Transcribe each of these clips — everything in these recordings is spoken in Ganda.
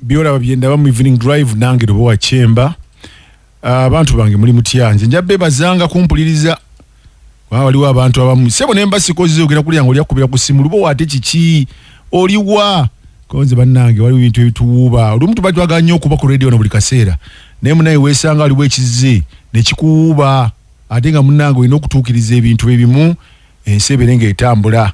Byolaba Byendaba mu evening drive nange Lubowa Kyemba. Abantu bange muli mutyanje njabbe bazanga kumpuliriza. Waliwo abantu abamu sebo nemba sikoze ogera kuli yango lyakubira ku simu Lubowa ate kiki oliwa konze bannange waliwo ebintu ebituuba olumu tubatwaga nnyo okuba ku radio na buli kaseera naye munaye weesanga aliwo ekize ne kikuuba ate nga munnange olina okutuukiriza ebintu ebimu ensi ebeere ng'etambula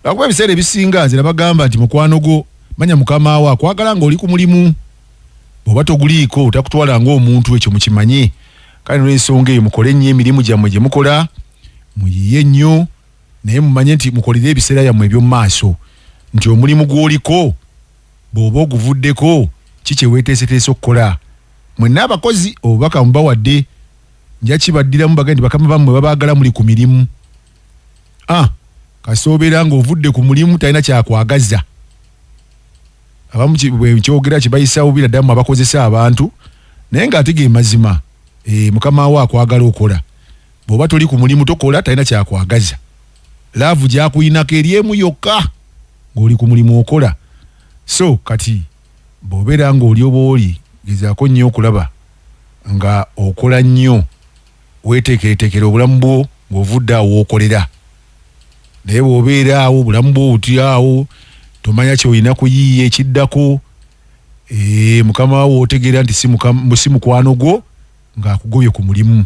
lwakuba ebiseera ebisinga nze nabagamba nti mukwano gwo manya mukama wo akwagala ng'oli ku mulimu bw'oba toguliiko takutwala ng'omuntu ekyo mukimanye kale n'ensonga eyo mukole nnyo emirimu gyammwe gye mukola muyiye nnyo naye mumanye nti mukolere ebiseera yammwe eby'omu maaso nti omulimu gw'oliko bw'oba oguvuddeko kiki weeteeseteese okukola mwenna abakozi obubaka mubawadde nja kibaddiramu bagende bakama bammwe babaagala muli ku mirimu kasoobera ng'ovudde ku mulimu talina kyakwagaza abamu kyogera kibayisa bubi naddala mu abakozesa abantu naye ng'ate ge mazima mukama wo akwagala okola bw'oba toli ku mulimu tokola talina kyakwagaza laavu gyakuyinako eri emu yokka ng'oli ku mulimu okola so kati bw'obeera ng'oli oba oli gezaako nnyo okulaba nga okola nnyo weeteekereteekera obulamu bwo ng'ovudde awo okolera naye bw'obeera awo obulamu bwo otyawo tomanya ky'olina kuyiiya ekiddako mukama wo otegeera nti si mukwano gwo ng'akugobye ku mulimu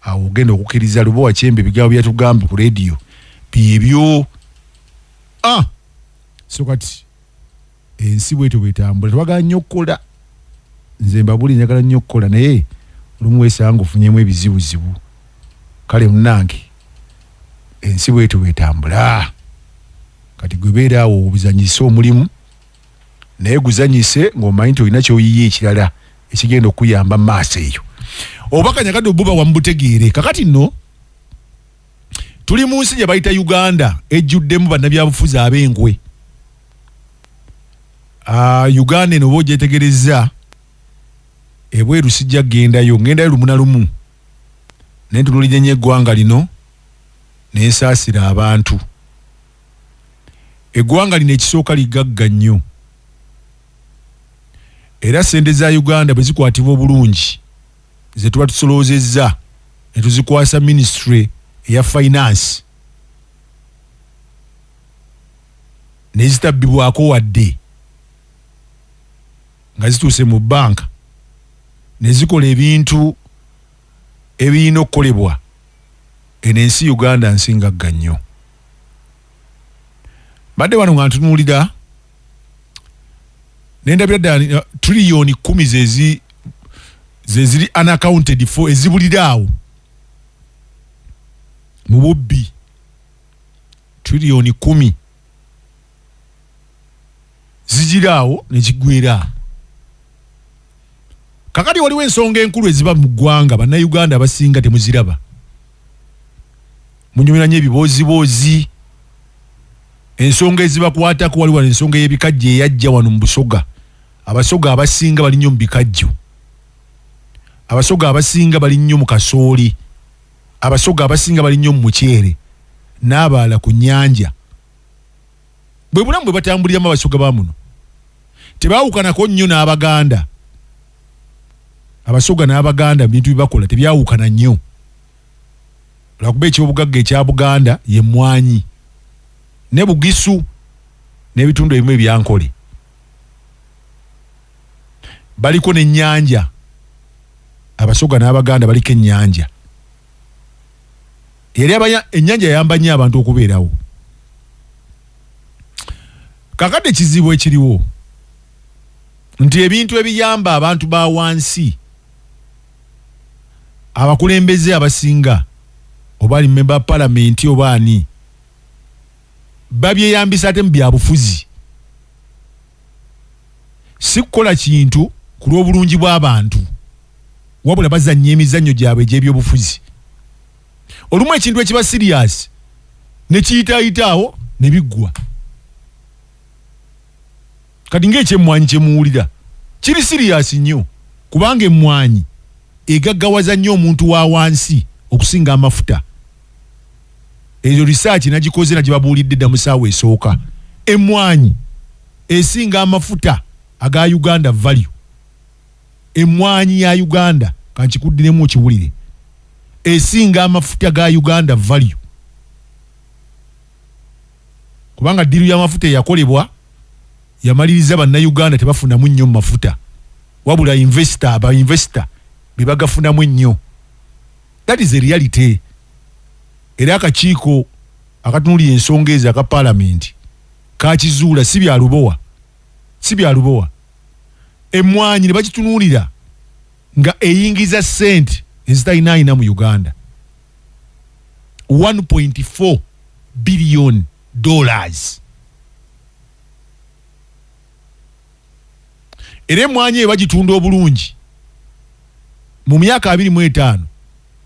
awo ogenda okukkiriza Lubowa Kyemba ebigambo byatugambe ku rediyo byebyo so kati ensi bwetyo bwetambula twagala nnyo okukola nze mbabuli njagala nnyo okukola naye olumu weesanga ofunyemu ebizibuzibu kale munnange ensi bwetyo bwetambula kati gwebeera awo obuzanyise omulimu naye guzanyise ng'omanyi nti olina ky'oyiye ekirala ekigenda okuyamba mu maaso eyo obubaka nyagadde obuba wamubutegeere kakati nno tuli mu nsi gye bayita Uganda ejjuddemu bannabyabufuzi ab'enkwe Uganda eno oba ogyetegereza ebweru sijja gendayo lumu na lumu naye ntunuulira nnyo eggwanga lino n'ensaasira abantu eggwanga lino ekisooka ligagga nnyo era ssente za Uganda bwe zikwatibwa obulungi ze tuba tusoloozezza ne tuzikwasa ministry eya finance ne zitabbibwako wadde nga zituuse mu banka ne zikola ebintu ebirina okukolebwa eno ensi Uganda nsingagga nnyo badde wano nga ntunuulira nendabira ddala triliyoni 10 zeziri unaccounted for ezibulira awo mu bubbi triliyoni 10 zigira awo nekigwera kakati waliwo ensonga enkulu eziba mu ggwanga bannayuganda abasinga temuziraba munyumira nnyo ebiboozibozi ensonga ezibakwatako waliwo ensonga y'ebikajjo eyajja wano mu Busoga abasoga abasinga bali nnyo mu bikajjo abasoga abasinga bali nnyo mu kasooli abasoga abasinga bali nnyo mu muceere n'abaala ku nnyanja bwe bulamu bwe batambuliramu abasoga ba muno tebaawukanako nnyo n'Abaganda abasoga n'Abaganda bintu bibakola tebyawukana nnyo lwakuba ekyobugagga ekya Buganda ye mmwanyi ne Bugisu n'ebitundu ebimu ebyankole baliko n'ennyanja abasoga n'Abaganda baliko ennyanja era ennyanja yayamba nnyo abantu okubeerawo kakadde ekizibu ekiriwo nti ebintu ebiyamba abantu ba wansi abakulembeze abasinga oba ali member parliament oba ani babyeyambisa ate mu byabufuzi si kukola kintu ku lw'obulungi bw'abantu wabula bazannya emizannyo gyabwe egy'ebyobufuzi olumu ekintu ekiba serious ne kiyitaayitaawo ne biggwa kati ng'ekyemmwanyi kye muwulira kiri serious nnyo kubanga emmwanyi egaggawaza nnyo omuntu wa wansi okusinga amafuta ezo research nagikoze na gye babuulidde dda mu ssaawa esooka emmwanyi esinga amafuta aga Uganda value. Emwanyi ya Uganda kanchikuddiremu okiwulire esinga amafuta ga Uganda value. Kubanga diru ya mafuta yakolebwa yamaliriza banna Uganda tebafunamu nnyo mafuta wabula investor bibagafunamu nnyo. That is a reality. Era akakiiko akatunulira ensonga ezo aka parliament kakizuula si bya Lubowa. Emwanyi ne bakitunulira nga eyingiza sente ezitalina mu Uganda 1.4 billion dollars. Era emwanyi bagitunda obulungi mu myaka 25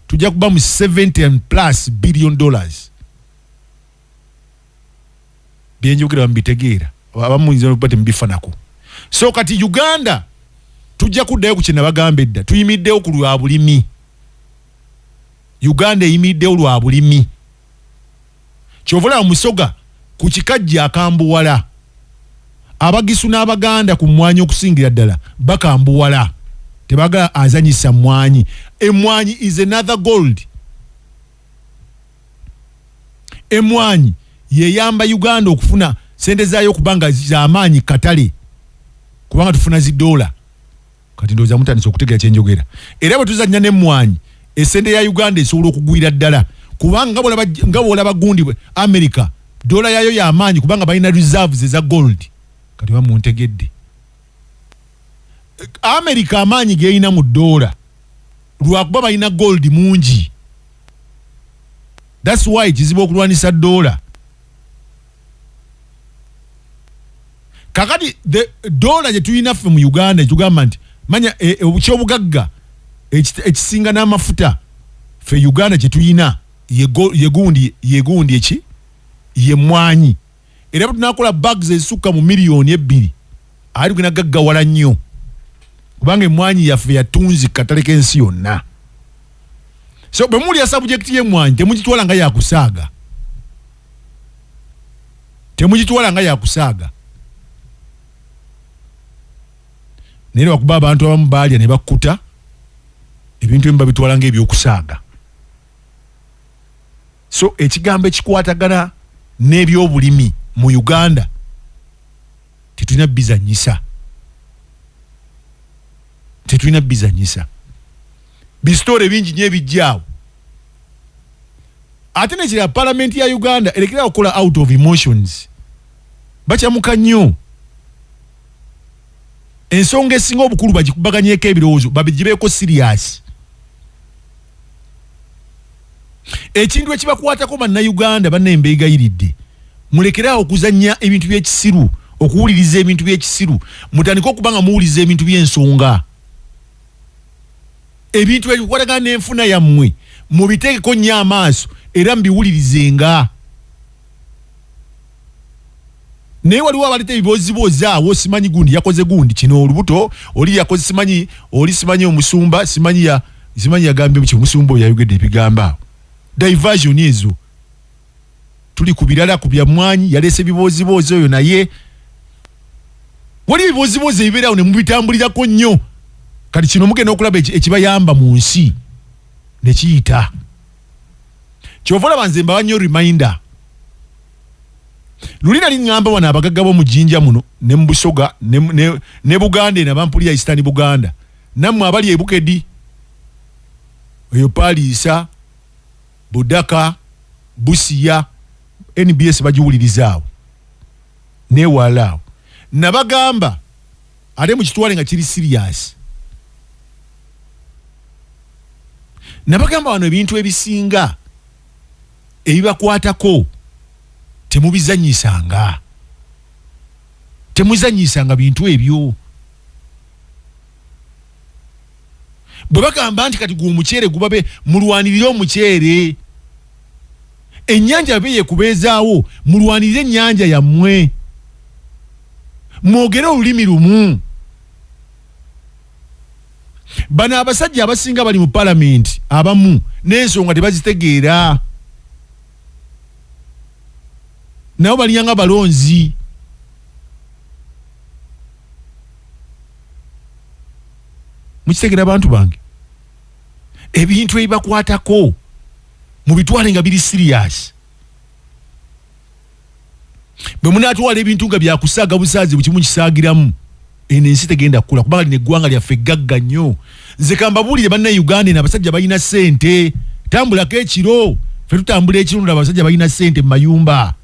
tujja kuba mu 70+ billion dollars. Byenjogera mbitegeera abamuyinza okubate mbifanako. So kati Uganda tujja kuddayo ku kye nabagamba edda tuyimiddewo ku lwa bulimi. Uganda eyimiddewo lwa bulimi. Kyovola Musoga ku kikajja akambuwala abagisu n'Abaganda ku mwanyi okusingira ddala bakambuwala tebaga azanyisa mwanyi. Emwanyi is another gold. Emwanyi yeyamba Uganda okufuna sente zaayo kubanga z'amaanyi katale kubanga tufuna $. Kati ndoza mutandise okutegera kyenjogera. Era bwe tuzannya n'emwanyi esente ya Uganda esobola okugwira ddala kubanga nga bw'olaba gundi America $. Yayo y'amaanyi kubanga balina reserves eza gold. Kati bamuntegedde America amaanyi geyina mu $. Lwakuba balina gold mungi. That's why kizibu okulwanisa $. Kakati the $. Je tuyina ffe mu Uganda ekigamba nti manya ekyobugagga ekisinga n'amafuta ffe Uganda kye tuyina yegundi eki ye mwanyi. Era tunakola bags ezisukka mu miliyoni 2 ali gina gaggawala nnyo kubanga emwanyi yaffe yatunzi katale k'ensi yonna. So bwe muli ya subject y'emwanyi temugitwala nga yakusaaga. Nere wakuba abantu abamu baalya ne bakkuta ebintu ebimba bitwala ng'ebyokusaaga. So ekigambo ekikwatagana n'ebyobulimi mu Uganda tetulina bizanyisa. Bisitore bingi nnyo ebijjaawo. Ate nekira parliament ya Uganda erekera okukola out of emotions. Bakyamuka nnyo. Ensonga esinga obukulu bagikubaganyeeko ebirowoozo babigibeeko serious. Ekintu ekibakwatako bannayuganda bannembeegayiridde mulekerawo okuzannya ebintu by'ekisiru okuwuliriza ebintu by'ekisiru mutandika okuba nga muwuliriza ebintu by'ensonga. Ebintu ebikwatagana n'enfuna yammwe mubiteekeko nnyo amaaso era mbiwulirizenga. Naye waliwo abaleta ebiboozibozi awo simanyi gundi yakoze gundi kino olubuto oli yakoze simanyi omusumba simanyi yagambye mu kimusumba yayogedde ebigamba. Diversion ezo tuli ku birala ku bya mwanyi yalese ebiboozibozi oyo naye wali ebiboozibozi ebibeerawo ne mubitambulirako nnyo. Kati kino mugenda okulaba ekibayamba mu nsi ne kiyita. Kyovola banze mbawa nnyo reminder. Lulina liŋŋamba wano abagagga b'omu Jinja muno ne mu Busoga ne Buganda eno abampulira Eastern Buganda nammwe abali e Bukedi eyo Paliisa Budaka Busiya NBS bagiwulirizaawo neewalaawo nabagamba ate mukitwale nga kiri serious. Nabagamba wano ebintu ebisinga ebibakwatako temuzanyisanga bintu ebyo. Bwe bagamba nti kati omuceere gubabe mulwanirire omuceere. Ennyanja be yekubeezaawo mulwanirire ennyanja yammwe. Mwogere olulimi lumu. Bano abasajja abasinga bali mu parliament abamu n'ensonga tebazitegeera. Nabo baliyanga balonzi. mukitegera abantu bange ebintu ebibakwatako mu bitwale nga biri serious bwe munaatwala ebintu nga byakusaaga busaazi bukimu kisaagiramu eno ensi tegenda kukula kubanga lino eggwanga lyaffe gagga nnyo nze kambabuulire bannayuganda eno abasajja balina ssente tambulako ekiro ffe tutambula ekiro ndaba abasajja balina ssente mu mayumba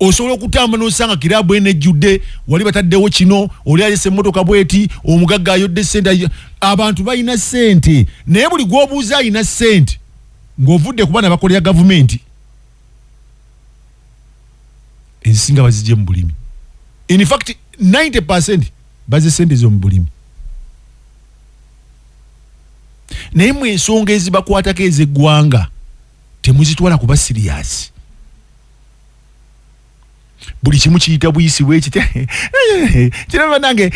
osobola okutambula n'osanga kiraabu eno ejjudde wali bataddewo kino oli alese emmotoka bweti omugagga ayodde ssente abantu balina ssente naye buli gw'obuuza alina ssente ng'ovudde ku baana bakolera gavumenti ensinga bazijje mu bulimi in fact 90% baze ssente zo mu bulimi naye mu ensonga ezibakwatako ez'eggwanga temuzitwala kuba siriyasi buli kimu kiyita buyisi bwekiti kiraba nange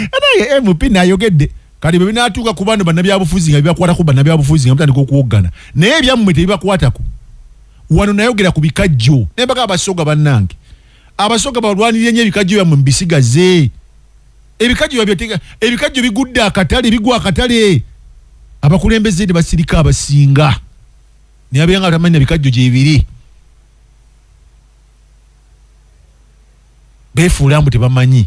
MP nayogedde kati bwe binaatuuka ku bantu bannabyabufuzi nga bibakwatako bannabyabufuzi nga mutandika okuwoggana naye ebyammwe tebibakwatako wano nayogera ku bikajjo naye mpaka abasoga bannange abasoga balwanirira nnyo ebikajjo byammwe mubisigaze ebikajjo bigudde akatale bigwa akatale abakulembeze basirika abasinga naye abeera nga tamanyi na bikajjo gyebiri befuula mbu tebamanyi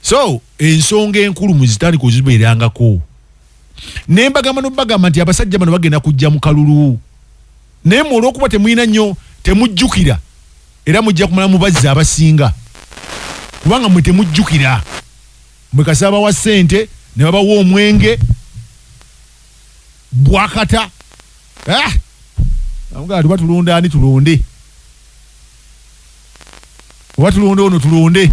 so ensonga enkulu muzitandika ozibeerangako nembagamba nobagamba nti abasajja bano bagenda kujja mu kalulu naye mu olw'okuba temulina nnyo temujjukira era mujja kumala mubazzi abasinga kubanga mwe temujjukira mwe kasaba wa ssente ne babawa omwenge bwakata amugaa tuba tulonda ani tulonde oba tulonde ono tulonde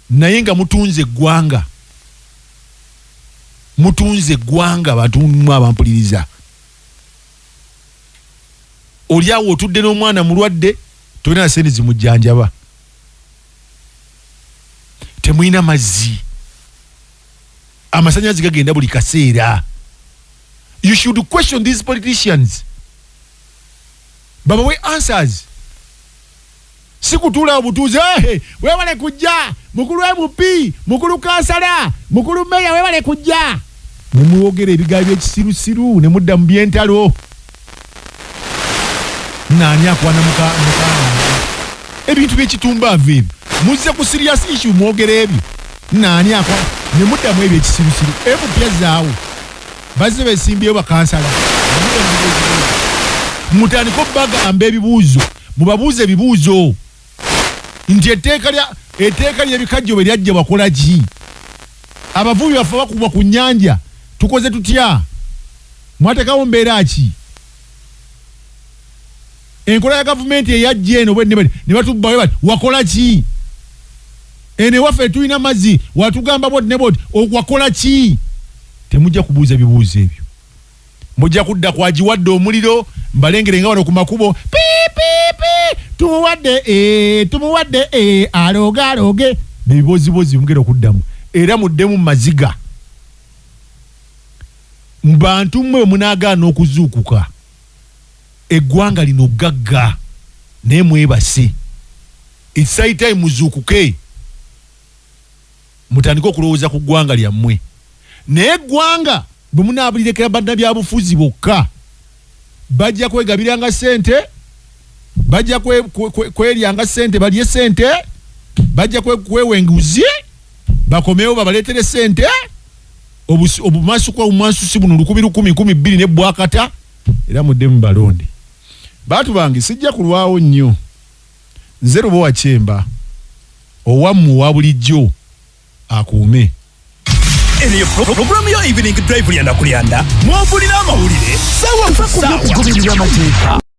naye nga mutunze eggwanga bantu mwe abampuliriza oli awo otudde n'omwana mulwadde tolina na sente zimujjanjaba temulina mazzi amasannyalaze gagenda buli kaseera you should question these politicians babawe answers sikutuula obutuuze webale kujja mukulu MP mukulu kansala mukulu meya webale kujja nemwogera ebigambo by'ekisirusiru ne mudda mu byentalo nani akwana mukana ebintu by'ekitumbaavu ebyo muzze ku serious issue mwogera ebyo nani akwana ne muddamu ebyo ekisirusiru MP zaawo bazze beesimbyeyo bakansala mutandika okubagamba ebibuuzo mubabuuze ebibuuzo nti etteeka ly'ebikajjo bwe lyajja bakola ki abavubi baffe bakubwa ku nnyanja tukoze tutya mwateekawo mbeera ki enkola ya gavumenti eyajja eno ne batubbayo bati wakola ki eno ewaffe tulina mazzi watugamba boti ne boti wakola ki temujja kubuuza bibuuzo ebyo mujja kudda kwagiwadde omuliro mbalengere nga wano ku makubo piipiipi tumuwadde aloge bebibozibozi mugenda okuddamu era muddemu maziga mu bantu mmwe munaagaana okuzuukuka eggwanga lino gagga naye mwebase it's high time muzuukuke mutandike okulowooza ku ggwanga lyammwe naye eggwanga bwe munaabulirekera bannabyabufuzi bokka bajja kwegabiranga ssente bajja kweryanga ssente balye ssente bajja kwewenguzi bakomewo babaleetere ssente obumasusi buno 1,000 ne bwakata era muddemu balonde bantu bange sijja kulwawo nnyo nze Lubowa Kyemba owammu wa bulijjo akuume Eniyo programu yo evening drive lyanda kulyanda mwavulira amawulire sawa kugoberera amateeka